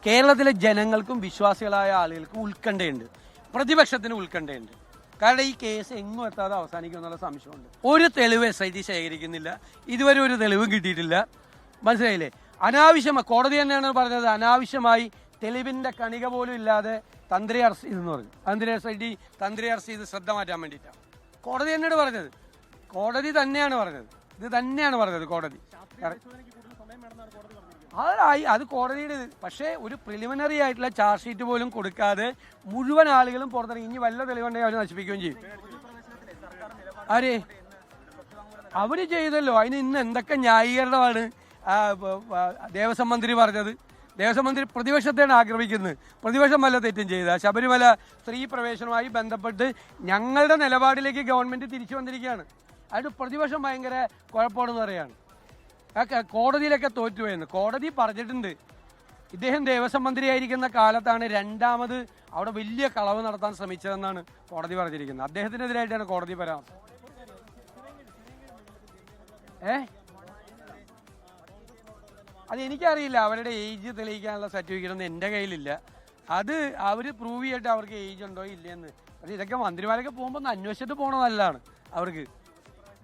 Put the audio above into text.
കേരളത്തിലെ ജനങ്ങൾക്കും വിശ്വാസികളായ ആളുകൾക്കും ഉത്കണ്ഠയുണ്ട്, പ്രതിപക്ഷത്തിന് ഉത്കണ്ഠയുണ്ട്. കാരണം ഈ കേസ് എങ്ങും എത്താതെ അവസാനിക്കും എന്നുള്ള സംശയമുണ്ട്. ഒരു തെളിവ് SIT ശേഖരിക്കുന്നില്ല, ഇതുവരെ ഒരു തെളിവും കിട്ടിയിട്ടില്ല. മനസ്സിലായില്ലേ? അനാവശ്യമായി കോടതി തന്നെയാണ് പറഞ്ഞത്, അനാവശ്യമായി തെളിവിന്റെ കണിക പോലും ഇല്ലാതെ തന്ത്രി അറസ്റ്റ് ചെയ്തെന്ന് പറഞ്ഞു. SIT തന്ത്രി അറസ്റ്റ് ചെയ്ത് ശ്രദ്ധ മാറ്റാൻ വേണ്ടിയിട്ടാണ് കോടതി തന്നെയാണ് പറഞ്ഞത്. കോടതി തന്നെയാണ് പറഞ്ഞത്, ഇത് തന്നെയാണ് പറഞ്ഞത് കോടതി. അത് കോടതിയുടെ. പക്ഷേ ഒരു പ്രിലിമിനറി ആയിട്ടുള്ള ചാർജ് ഷീറ്റ് പോലും കൊടുക്കാതെ മുഴുവൻ ആളുകളും പുറത്തിറങ്ങി. ഇനി വല്ല തെളിവുണ്ടെങ്കിൽ അവർ നശിപ്പിക്കുകയും ചെയ്യും. ആരെ അവര് ചെയ്തല്ലോ. അതിന് ഇന്ന് എന്തൊക്കെ ന്യായീകരണമാണ് ദേവസ്വം മന്ത്രി പറഞ്ഞത്. ദേവസ്വം മന്ത്രി പ്രതിപക്ഷത്തെയാണ് ആക്രമിക്കുന്നത്. പ്രതിപക്ഷം വല്ല തെറ്റും ചെയ്ത ശബരിമല സ്ത്രീ പ്രവേശനവുമായി ബന്ധപ്പെട്ട് ഞങ്ങളുടെ നിലപാടിലേക്ക് ഗവൺമെന്റ് തിരിച്ചു വന്നിരിക്കുകയാണ്. അതിന് പ്രതിപക്ഷം ഭയങ്കര കുഴപ്പമാണെന്ന് പറയാണ്. കോടതിയിലൊക്കെ തോറ്റുപോയെന്ന് കോടതി പറഞ്ഞിട്ടുണ്ട്. ഇദ്ദേഹം ദേവസ്വം മന്ത്രിയായിരിക്കുന്ന കാലത്താണ് രണ്ടാമത് അവിടെ വലിയ കളവ് നടത്താൻ ശ്രമിച്ചതെന്നാണ് കോടതി പറഞ്ഞിരിക്കുന്നത്. അദ്ദേഹത്തിനെതിരായിട്ടാണ് കോടതി പരാമർശം. അതെനിക്കറിയില്ല. അവരുടെ ഏജ് തെളിയിക്കാനുള്ള സർട്ടിഫിക്കറ്റ് ഒന്നും എൻ്റെ കയ്യിലില്ല. അത് അവർ പ്രൂവ് ചെയ്തിട്ട് അവർക്ക് ഏജ് ഉണ്ടോ ഇല്ലയെന്ന്. പക്ഷേ ഇതൊക്കെ മന്ത്രിമാരൊക്കെ പോകുമ്പോൾ ഒന്ന് അന്വേഷിച്ചിട്ട് പോകണത് നല്ലതാണ് അവർക്ക്.